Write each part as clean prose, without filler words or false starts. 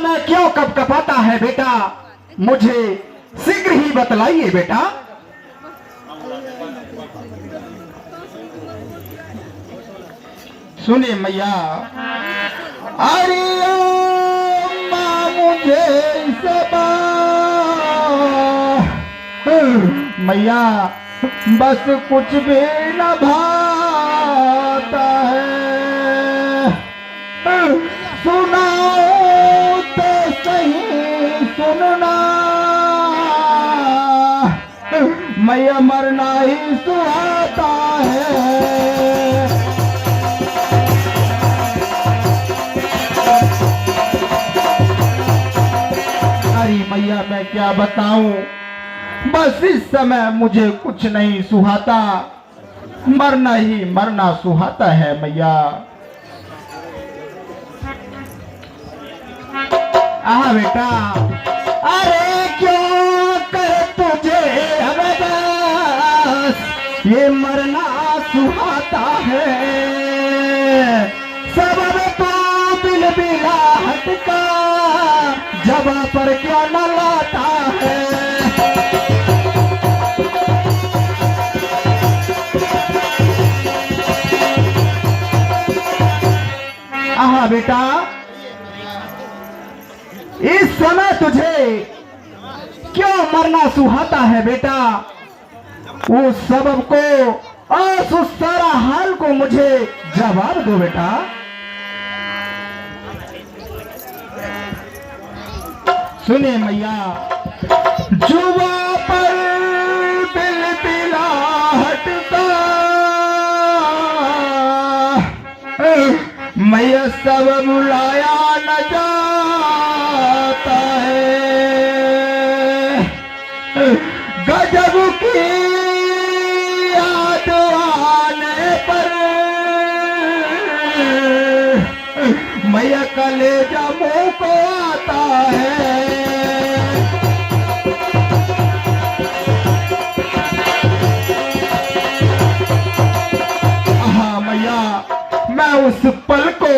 में क्यों कपकपाता है बेटा, मुझे शीघ्र ही बतलाइए बेटा। सुनिए मैया, अरे माँ मुझे मैया बस कुछ भी न भाता है, सुनाओ तो सही सुनना, मैया मरना ही सुहाता है। अरे मैया मैं क्या बताऊं, बस इस समय मुझे कुछ नहीं सुहाता, मरना ही मरना सुहाता है मैया। आहा बेटा, अरे क्यों कर तुझे बस ये मरना सुहाता है, सबब तो बिल बिलाहट का जवा पर क्या न लाता है। आहा बेटा, इस समय तुझे क्यों मरना सुहाता है बेटा, उस सबब को और उस सारा हाल को मुझे जवाब दो बेटा। सुनिए मैया, जुआ पर बिल बिलाहट का मैया सब बुलाया न जाता है, गजब की याद आने पर मैया कलेजा मुंह को आता है। हाँ मैया, मैं उस पल को,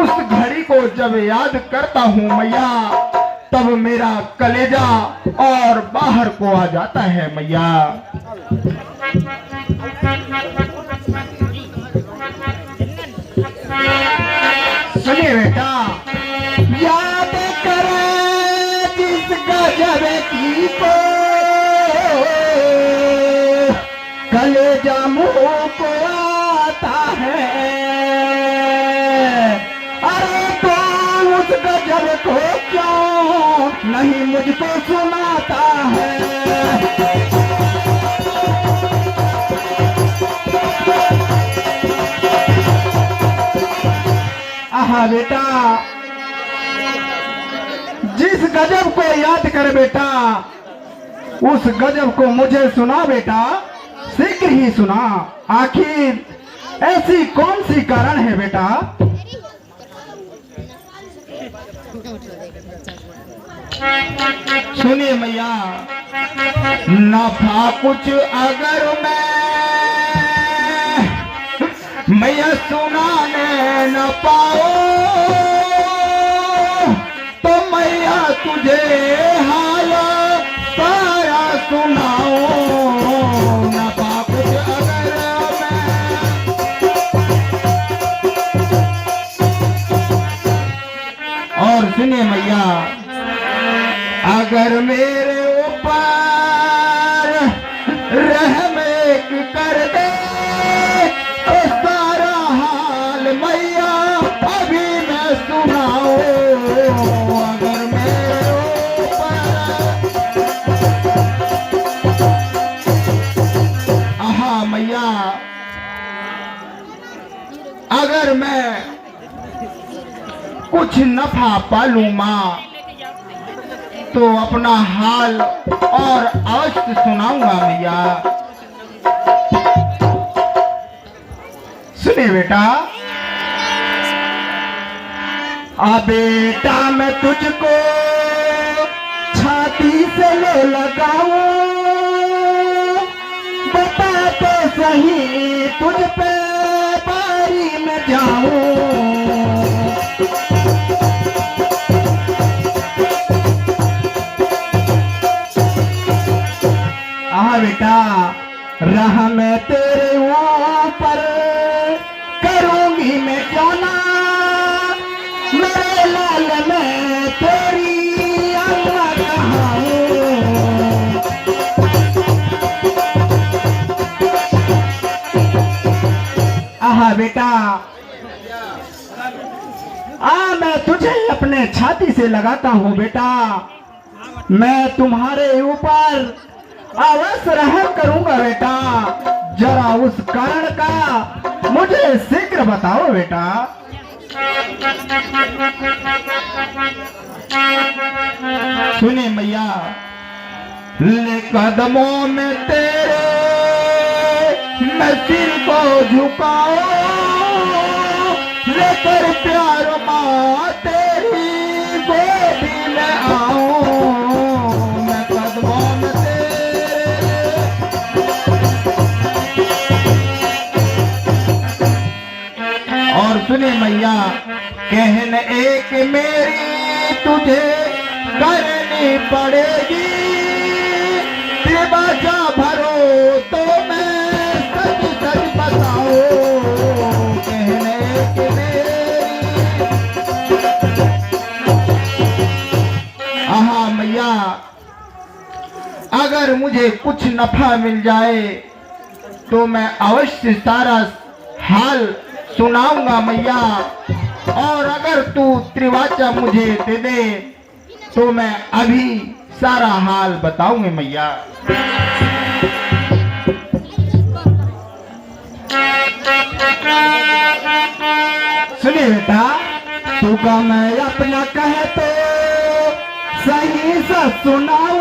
उस घड़ी को जब याद करता हूँ मैया, तब मेरा कलेजा और बाहर को आ जाता है मैया। सुनिए बेटा, याद करे जिस गजब की को कलेजा मुंह को आता है, अरे तो उस गजब को क्यों नहीं मुझको सुनाता है। आहा बेटा, जिस गजब को याद कर बेटा, उस गजब को मुझे सुना बेटा, शीघ्र ही सुना। आखिर ऐसी कौन सी कारण है बेटा। सुनिए मैया, नफा कुछ अगर मैया सुनाने न पाओ, तो मैया तुझे हाल सारा सुनाओ, नफा कुछ अगर और सुनिए मैया, अगर मेरे ऊपर रहम एक कर दे तो सारा हाल मैया अभी मैं सुनाऊं, अगर मेरे ऊपर। आहा मैया, अगर मैं कुछ नफा पालूं माँ, तो अपना हाल और अवश्य सुनाऊंगा मैया। सुनिए बेटा, आ बेटा मैं तुझको छाती से ले लगाऊं, बता तो सही तुझ पे बारी में जाऊं। बेटा, रहम तेरे ऊपर करूंगी मैं क्यों ना, मेरे लाल में तेरी अल्लाह कहाऊं। आहा बेटा, मैं तुझे अपने छाती से लगाता हूँ बेटा, मैं तुम्हारे ऊपर अवश्य रहम करूंगा बेटा, जरा उस कारण का मुझे शीघ्र बताओ बेटा। सुने मैया, ले कदमों में तेरे मैं सिर को झुकाओ, लेकर प्यार माँ तेरी गोदी में आओ, मैं कदमों में तेरे। और सुने मैया, कहन एक मेरी तुझे करनी पड़ेगी, त्रिभाषा भरो तो मैं सच सच बताओ, कहन एक मेरी। आहा मैया, अगर मुझे कुछ नफा मिल जाए तो मैं अवश्य सारा हाल सुनाऊंगा मैया, और अगर तू त्रिवाचा मुझे दे दे तो मैं अभी सारा हाल बताऊंगी मैया। सुनिए बेटा, तू का मैं अपना कहे तो सही से सुनाओ,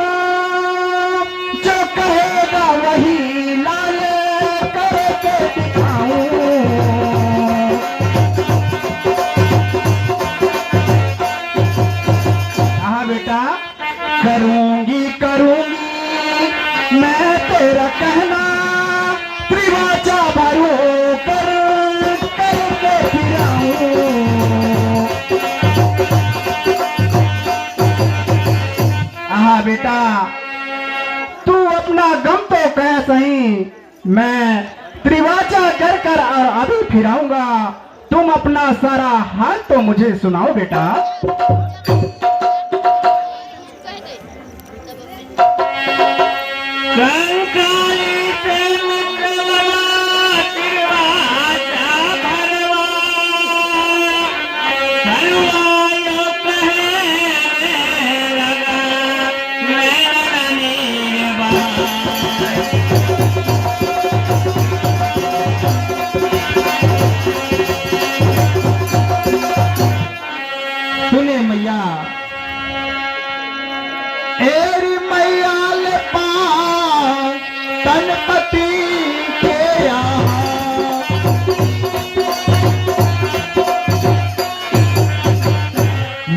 जो कहेगा वही लाल करके दिखाऊं। बेटा, करूंगी करूंगी मैं तेरा कहना, त्रिभाषा भरो कर करके फिराऊं। आहा बेटा, तू अपना गम तो कह सही, मैं त्रिभाषा कर कर अभी फिराऊंगा, तुम अपना सारा हाल तो मुझे सुनाओ बेटा। कंकाली से मंगलवा त्रिभाषा भरवा, करवायो कहने लगा मेरा निर्वाण। सुने मैया, एरी मैया ले गणपति के यहाँ,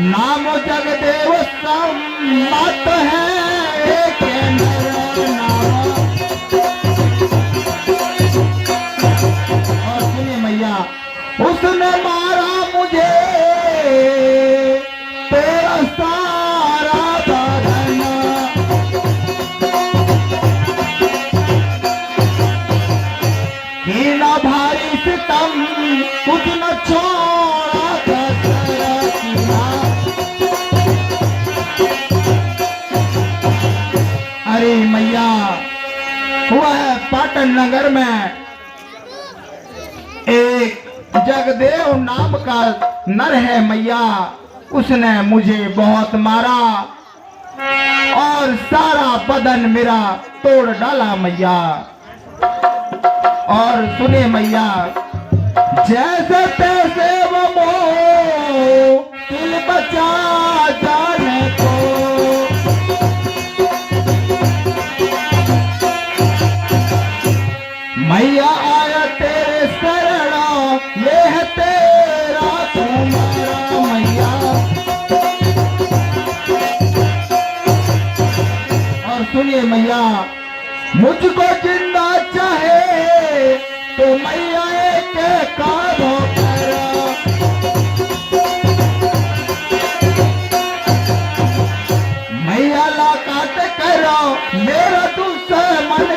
नाम जगदेव सम्मत है एक नाम। और सुनिए मैया, उसने मारा मुझे तेरा सारा बदन, ना भारी सितम कुछ न छोड़ा कसरा किया। अरे मैया, वह पाटन नगर में एक जगदेव नाम का नर है मैया, उसने मुझे बहुत मारा और सारा बदन मेरा तोड़ डाला मैया। और सुने मैया, जैसे तैसे वो मोह दिल बचा जाने को, मैया आया तेरे शरण, ये है तेरा तुम्हारा मैया। और सुनिए मैया, मुझको जिंदा चाहे तो मैया एक काम करो, मैया ला काट करो मेरा दुश्मन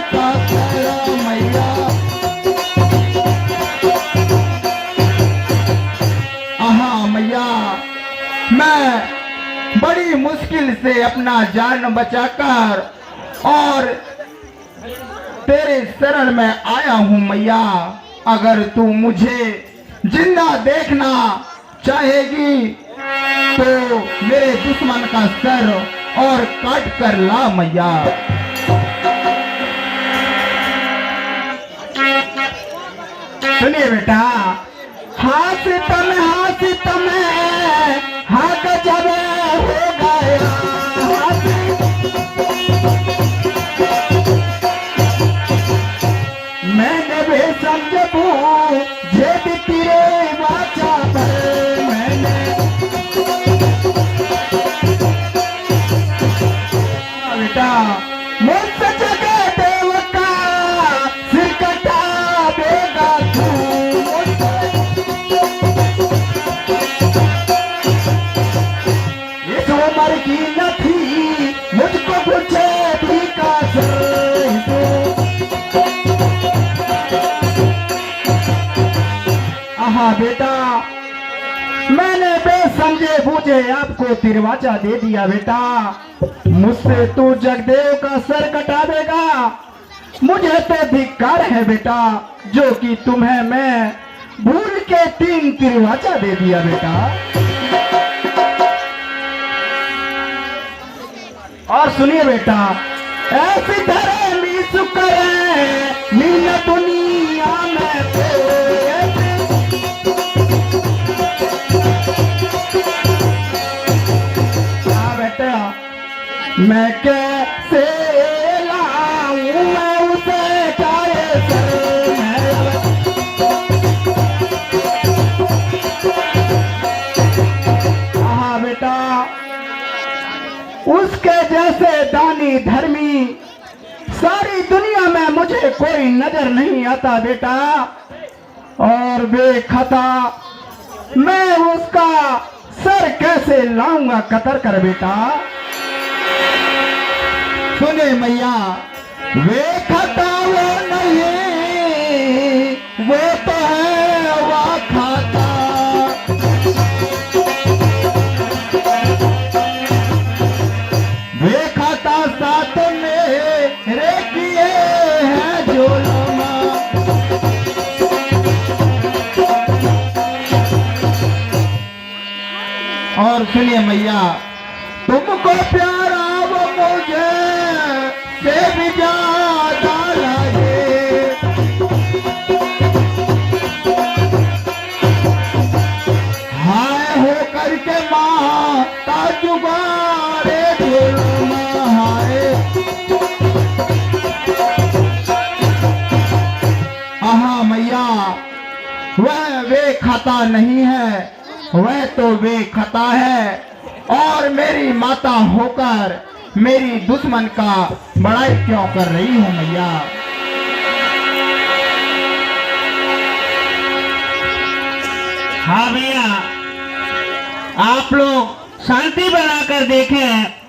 बड़ी मुश्किल से अपना जान बचाकर और तेरे शरण में आया हूँ मैया। अगर तू मुझे जिंदा देखना चाहेगी तो मेरे दुश्मन का सर और काट कर ला मैया। सुनिए बेटा, हाँ सितम हाँ गजब हो गया। मैंने भी समझबू जे भी तेरे वाचा पर मैंने बेटा मुझसे जगह देव का सिर कटा देगा तू। इस उम्र की न थी मुझको पूछे भी का हाँ बेटा, मैंने बेसमझे बूझे आपको तिरवाचा दे दिया बेटा। मुझसे तू जगदेव का सर कटा देगा, मुझे तो धिक्कार है बेटा जो कि तुम्हें मैं भूल के 3 तिरवाचा दे दिया बेटा। और सुनिए बेटा, ऐसी धर्मी शुक्र है नील दुनिया में बेटा। मैं कैसे लाऊं मैं उसे चाहे सर हाँ बेटा, उसके जैसे दानी धर्मी सारी दुनिया में मुझे कोई नजर नहीं आता बेटा। और बेखता मैं उसका सर कैसे लाऊंगा कतर कर बेटा। सुने मैया, वे खाता वो नहीं वो तो है वा खाता। वे खाता साथ में रे किए हैं जुल्म। और सुनिए मैया, तुमको प्यारा वो मुझे से भी ज्यादा लगे। हाय हो करके माता जुगारे जुल्म हाय। हाँ मैया, वह वे खाता नहीं है, वह तो वे खता है। और मेरी माता होकर मेरी दुश्मन का बड़ाई क्यों कर रही हूँ मैया। हाँ भैया, आप लोग शांति बनाकर देखें।